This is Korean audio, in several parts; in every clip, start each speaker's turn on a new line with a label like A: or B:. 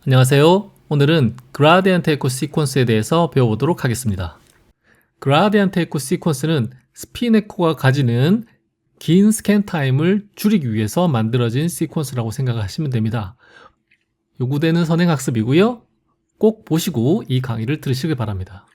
A: 안녕하세요. 오늘은 그라디언트 에코 시퀀스에 대해서 배워보도록 하겠습니다. 그라디언트 에코 시퀀스는 스핀 에코가 가지는 긴 스캔 타임을 줄이기 위해서 만들어진 시퀀스라고 생각하시면 됩니다. 요구되는 선행학습이고요. 꼭 보시고 이 강의를 들으시길 바랍니다.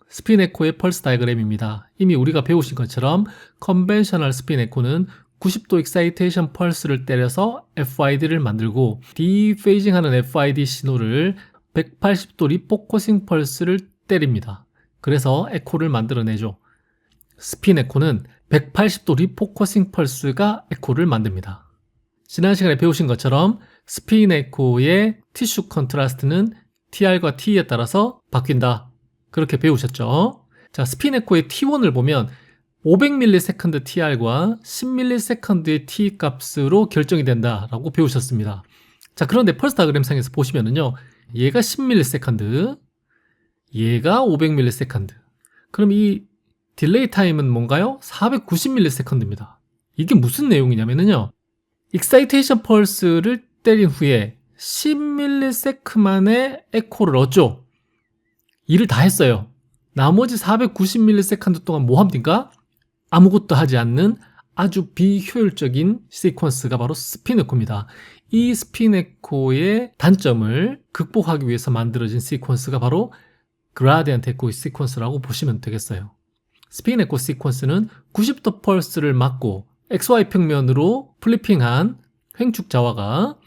A: 스핀 에코의 펄스 다이어그램입니다. 이미 우리가 배우신 것처럼 컨벤셔널 스핀 에코는 90도 익사이테이션 펄스를 때려서 FID를 만들고 디페이징하는 FID 신호를 180도 리포커싱 펄스를 때립니다. 그래서 에코를 만들어내죠. 스핀 에코는 180도 리포커싱 펄스가 에코를 만듭니다. 지난 시간에 배우신 것처럼 스핀 에코의 티슈 컨트라스트는 TR과 T에 따라서 바뀐다. 그렇게 배우셨죠? 자, 스핀 에코의 T1을 보면 500ms TR과 10ms T 값으로 결정이 된다라고 배우셨습니다. 자, 그런데 펄스 다이어그램 상에서 보시면은요, 얘가 10ms, 얘가 500ms. 그럼 이 딜레이 타임은 뭔가요? 490ms입니다. 이게 무슨 내용이냐면요, 익사이테이션 펄스를 때린 후에 10ms 만에 에코를 얻죠. 일을 다 했어요. 나머지 490ms 동안 뭐 합니까? 아무것도 하지 않는 아주 비효율적인 시퀀스가 바로 스핀 에코입니다. 이 스핀 에코의 단점을 극복하기 위해서 만들어진 시퀀스가 바로 그라디언트 에코 시퀀스라고 보시면 되겠어요. 스핀 에코 시퀀스는 90도 펄스를 맞고 XY 평면으로 플리핑한 횡축 자와가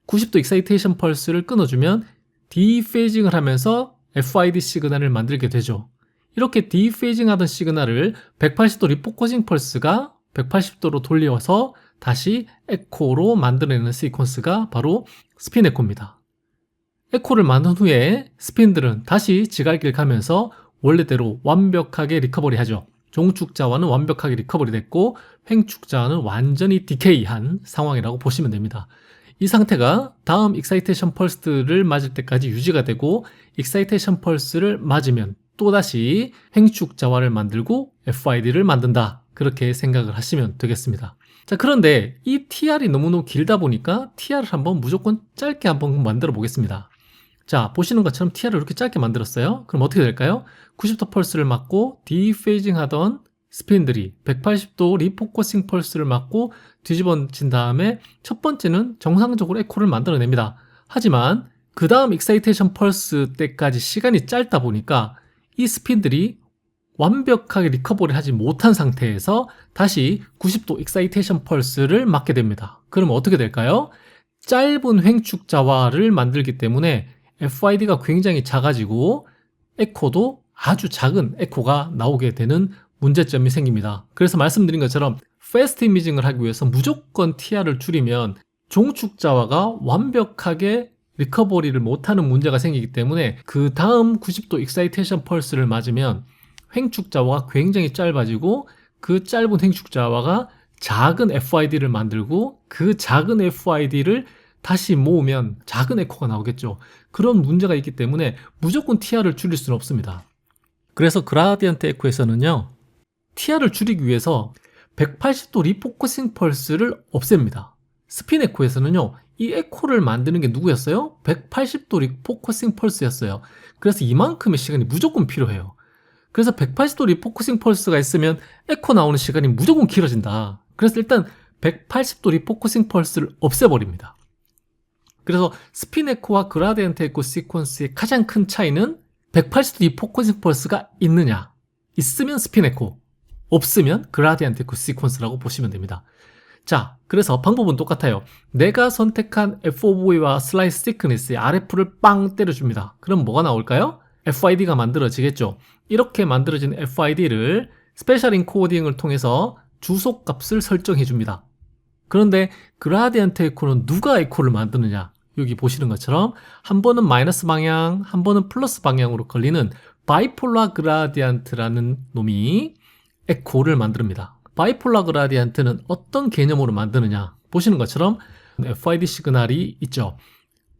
A: 90도 익사이테이션 펄스를 끊어주면 디페이징을 하면서 FID 시그널을 만들게 되죠. 이렇게 디페이징 하던 시그널을 180도 리포커싱 펄스가 180도로 돌려서 다시 에코로 만들어내는 시퀀스가 바로 스핀 에코입니다. 에코를 만든 후에 스핀들은 다시 지갈길 가면서 원래대로 완벽하게 리커버리 하죠. 종축자와는 완벽하게 리커버리 됐고 횡축자와는 완전히 디케이한 상황이라고 보시면 됩니다. 이 상태가 다음 익사이테이션 펄스를 맞을 때까지 유지가 되고 익사이테이션 펄스를 맞으면 또다시 횡축 자와를 만들고 FID를 만든다. 그렇게 생각을 하시면 되겠습니다. 자, 그런데 이 TR이 너무너무 길다 보니까 TR을 한번 무조건 짧게 한번 만들어 보겠습니다. 자, 보시는 것처럼 TR을 이렇게 짧게 만들었어요. 그럼 어떻게 될까요? 90도 펄스를 맞고 디페이징 하던 스핀들이 180도 리포커싱 펄스를 맞고 뒤집어진 다음에 첫 번째는 정상적으로 에코를 만들어냅니다. 하지만 그 다음 익사이테이션 펄스 때까지 시간이 짧다 보니까 이 스핀들이 완벽하게 리커버리 하지 못한 상태에서 다시 90도 익사이테이션 펄스를 맞게 됩니다. 그럼 어떻게 될까요? 짧은 횡축 자와를 만들기 때문에 FID가 굉장히 작아지고 에코도 아주 작은 에코가 나오게 되는 문제점이 생깁니다. 그래서 말씀드린 것처럼 패스트 이미징을 하기 위해서 무조건 TR을 줄이면 종축 자와가 완벽하게 리커버리를 못하는 문제가 생기기 때문에 그 다음 90도 익사이테이션 펄스를 맞으면 횡축 자와가 굉장히 짧아지고 그 짧은 횡축 자와가 작은 FID를 만들고 그 작은 FID를 다시 모으면 작은 에코가 나오겠죠. 그런 문제가 있기 때문에 무조건 TR을 줄일 수는 없습니다. 그래서 그라디언트 에코에서는요, TR을 줄이기 위해서 180도 리포커싱 펄스를 없앱니다. 스핀 에코에서는요, 이 에코를 만드는 게 누구였어요? 180도 리포커싱 펄스였어요. 그래서 이만큼의 시간이 무조건 필요해요. 그래서 180도 리포커싱 펄스가 있으면 에코 나오는 시간이 무조건 길어진다. 그래서 일단 180도 리포커싱 펄스를 없애버립니다. 그래서 스핀 에코와 그라디언트 에코 시퀀스의 가장 큰 차이는 180도 리포커싱 펄스가 있느냐, 있으면 스핀 에코, 없으면 그라디언트 에코 시퀀스라고 보시면 됩니다. 자, 그래서 방법은 똑같아요. 내가 선택한 FOV와 슬라이스 시크니스의 RF를 빵 때려줍니다. 그럼 뭐가 나올까요? FID가 만들어지겠죠. 이렇게 만들어진 FID를 스페셜 인코딩을 통해서 주소값을 설정해 줍니다. 그런데 그라디언트 에코는 누가 에코를 만드느냐? 여기 보시는 것처럼 한 번은 마이너스 방향, 한 번은 플러스 방향으로 걸리는 바이폴라 그라디언트라는 놈이 에코를 만듭니다. 바이폴라 그라디언트는 어떤 개념으로 만드느냐? 보시는 것처럼 FID 시그널이 있죠.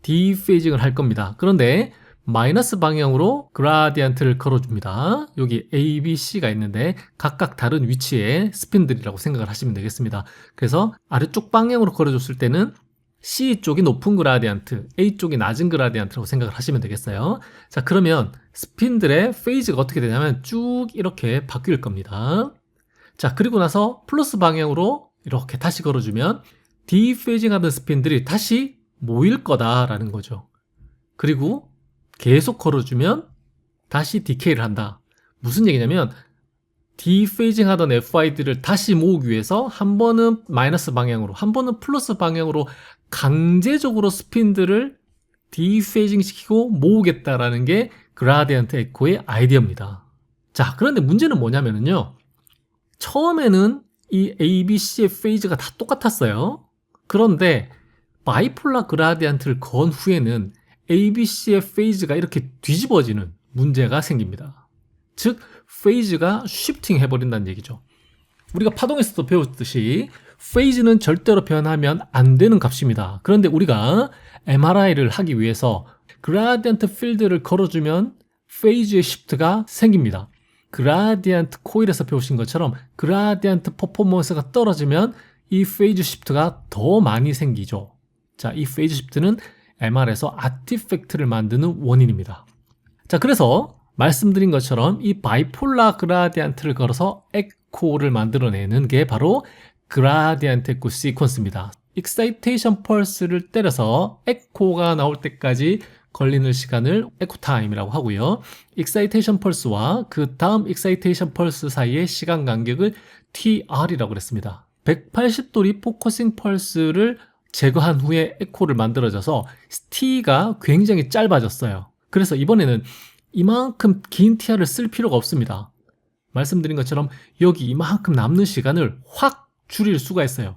A: 디페이징을 할 겁니다. 그런데 마이너스 방향으로 그라디언트를 걸어줍니다. 여기 A, B, C가 있는데 각각 다른 위치의 스핀들이라고 생각을 하시면 되겠습니다. 그래서 아래쪽 방향으로 걸어줬을 때는 C 쪽이 높은 그라디언트, A 쪽이 낮은 그라디언트라고 생각을 하시면 되겠어요. 자, 그러면 스핀들의 페이즈가 어떻게 되냐면 쭉 이렇게 바뀔 겁니다. 자, 그리고 나서 플러스 방향으로 이렇게 다시 걸어주면 디페이징 하던 스핀들이 다시 모일 거다라는 거죠. 그리고 계속 걸어주면 다시 디케이를 한다. 무슨 얘기냐면 디페이징 하던 FID를 다시 모으기 위해서 한 번은 마이너스 방향으로, 한 번은 플러스 방향으로 강제적으로 스핀들을 디페이징 시키고 모으겠다라는 게 그라디언트 에코의 아이디어입니다. 자, 그런데 문제는 뭐냐면요. 처음에는 이 A, B, C의 페이즈가 다 똑같았어요. 그런데 바이폴라 그라디언트를 건 후에는 A, B, C의 페이즈가 이렇게 뒤집어지는 문제가 생깁니다. 즉, 페이즈가 쉬프팅 해버린다는 얘기죠. 우리가 파동에서도 배웠듯이 페이즈는 절대로 변하면 안 되는 값입니다. 그런데 우리가 MRI를 하기 위해서 그라디언트 필드를 걸어주면 페이즈의 쉬프트가 생깁니다. 그라디언트 코일에서 배우신 것처럼 그라디언트 퍼포먼스가 떨어지면 이 페이즈 쉬프트가 더 많이 생기죠. 자, 이 페이즈 쉬프트는 MR에서 아티팩트를 만드는 원인입니다. 자, 그래서 말씀드린 것처럼 이 바이폴라 그라디언트를 걸어서 에코를 만들어내는 게 바로 그라디언트 에코 시퀀스입니다. 익사이테이션 펄스를 때려서 에코가 나올 때까지 걸리는 시간을 에코 타임이라고 하고요. 익사이테이션 펄스와 그 다음 익사이테이션 펄스 사이의 시간 간격을 TR이라고 그랬습니다. 180도 리포커싱 펄스를 제거한 후에 에코를 만들어져서 T가 굉장히 짧아졌어요. 그래서 이번에는 이만큼 긴 TR을 쓸 필요가 없습니다. 말씀드린 것처럼 여기 이만큼 남는 시간을 확 줄일 수가 있어요.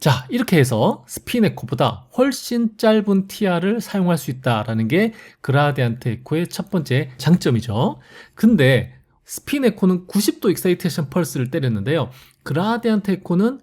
A: 자, 이렇게 해서 스핀 에코보다 훨씬 짧은 TR을 사용할 수 있다는 게 그라디언트 에코의 첫 번째 장점이죠. 근데 스핀 에코는 90도 익사이테이션 펄스를 때렸는데요. 그라디언트 에코는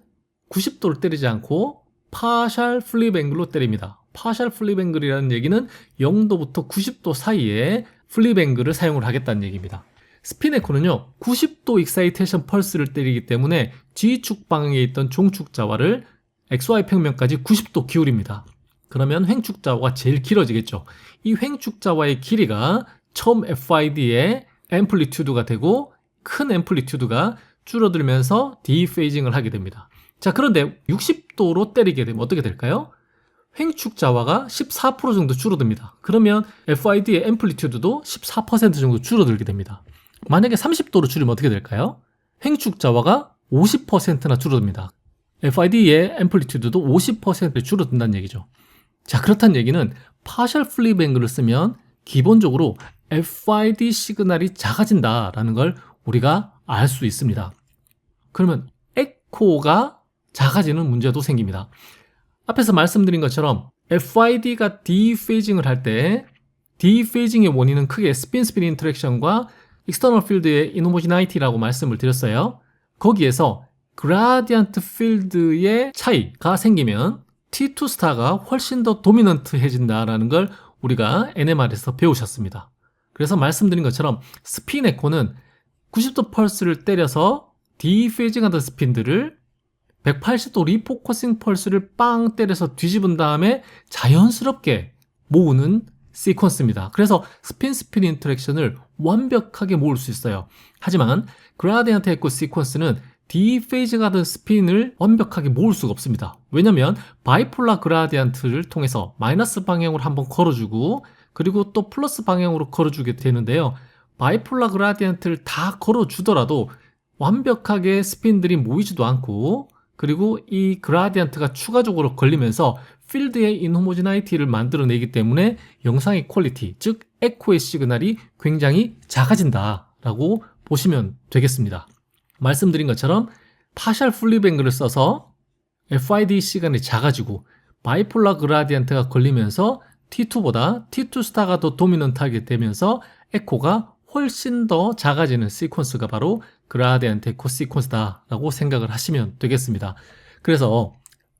A: 90도를 때리지 않고 파셜 플립 앵글로 때립니다. 파셜 플립 앵글이라는 얘기는 0도부터 90도 사이에 플립 앵글을 사용을 하겠다는 얘기입니다. 스핀 에코는요, 90도 익사이테이션 펄스를 때리기 때문에 G축 방향에 있던 종축 자와를 XY 평면까지 90도 기울입니다. 그러면 횡축 자와가 제일 길어지겠죠. 이 횡축 자와의 길이가 처음 FID의 앰플리튜드가 되고 큰 앰플리튜드가 줄어들면서 디페이징을 하게 됩니다. 자, 그런데 60도로 때리게 되면 어떻게 될까요? 횡축 자와가 14% 정도 줄어듭니다. 그러면 FID의 앰플리튜드도 14% 정도 줄어들게 됩니다. 만약에 30도로 줄이면 어떻게 될까요? 횡축 자와가 50%나 줄어듭니다. FID의 앰플리튜드도 50% 줄어든다는 얘기죠. 자, 그렇다는 얘기는 파셜 플립 앵글을 쓰면 기본적으로 FID 시그널이 작아진다라는 걸 우리가 알 수 있습니다. 그러면 에코가 작아지는 문제도 생깁니다. 앞에서 말씀드린 것처럼 FID가 디페이징을 할 때 디페이징의 원인은 크게 스핀 인터랙션과 익스터널 필드의 인호모지나이티라고 말씀을 드렸어요. 거기에서 그라디언트 필드의 차이가 생기면 T2 스타가 훨씬 더 도미넌트해진다라는 걸 우리가 NMR에서 배우셨습니다. 그래서 말씀드린 것처럼 스핀 에코는 90도 펄스를 때려서 디페이징하던 스핀들을 180도 리포커싱 펄스를 빵 때려서 뒤집은 다음에 자연스럽게 모으는 시퀀스입니다. 그래서 스핀 인터랙션을 완벽하게 모을 수 있어요. 하지만 그라디언트 에코 시퀀스는 디페이징하던 스핀을 완벽하게 모을 수가 없습니다. 왜냐하면 바이폴라 그라디언트를 통해서 마이너스 방향으로 한번 걸어주고 그리고 또 플러스 방향으로 걸어주게 되는데요. 바이폴라 그라디언트를 다 걸어주더라도 완벽하게 스핀들이 모이지도 않고 그리고 이 그라디언트가 추가적으로 걸리면서 필드의 인호모지나이티를 만들어내기 때문에 영상의 퀄리티, 즉 에코의 시그널이 굉장히 작아진다라고 보시면 되겠습니다. 말씀드린 것처럼 파셜 플립 앵글을 써서 FID 시간이 작아지고 바이폴라 그라디언트가 걸리면서 T2보다 T2 스타가 더 도미넌트하게 되면서 에코가 훨씬 더 작아지는 시퀀스가 바로 그라디언트 에코 시퀀스다라고 생각을 하시면 되겠습니다. 그래서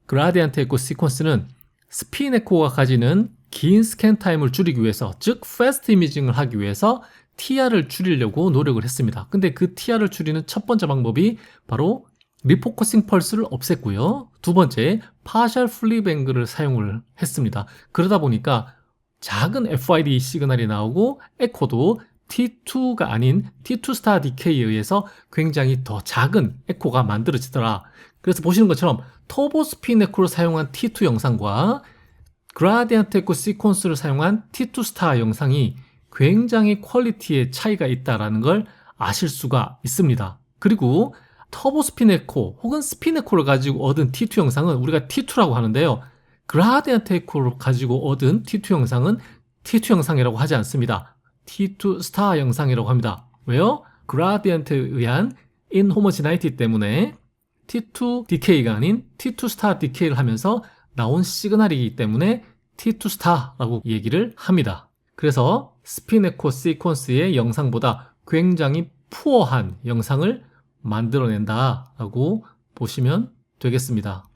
A: 그라디언트 에코 시퀀스는 스핀 에코가 가지는 긴 스캔 타임을 줄이기 위해서, 즉 패스트 이미징을 하기 위해서 TR을 줄이려고 노력을 했습니다. 근데 그 TR을 줄이는 첫 번째 방법이 바로 리포커싱 펄스를 없앴고요. 두 번째, 파셜 플립 앵글을 사용을 했습니다. 그러다 보니까 작은 FID 시그널이 나오고 에코도 T2가 아닌 T2 스타 디케이에 의해서 굉장히 더 작은 에코가 만들어지더라. 그래서 보시는 것처럼 터보 스핀 에코를 사용한 T2 영상과 그라디언트 에코 시퀀스를 사용한 T2 스타 영상이 굉장히 퀄리티의 차이가 있다는 걸 아실 수가 있습니다. 그리고 터보 스핀 에코 혹은 스핀 에코를 가지고 얻은 T2 영상은 우리가 T2라고 하는데요. 그라디언트 에코를 가지고 얻은 T2 영상은 T2 영상이라고 하지 않습니다. T2 스타 영상이라고 합니다. 왜요? 그라디언트에 의한 인호모지나이티 때문에 T2 디케이가 아닌 T2 스타 디케이를 하면서 나온 시그널이기 때문에 T2 스타라고 얘기를 합니다. 그래서 스핀 에코 시퀀스의 영상보다 굉장히 푸어한 영상을 만들어낸다라고 보시면 되겠습니다.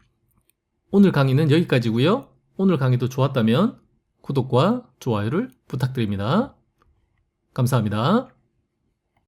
A: 오늘 강의는 여기까지고요. 오늘 강의도 좋았다면 구독과 좋아요를 부탁드립니다. 감사합니다.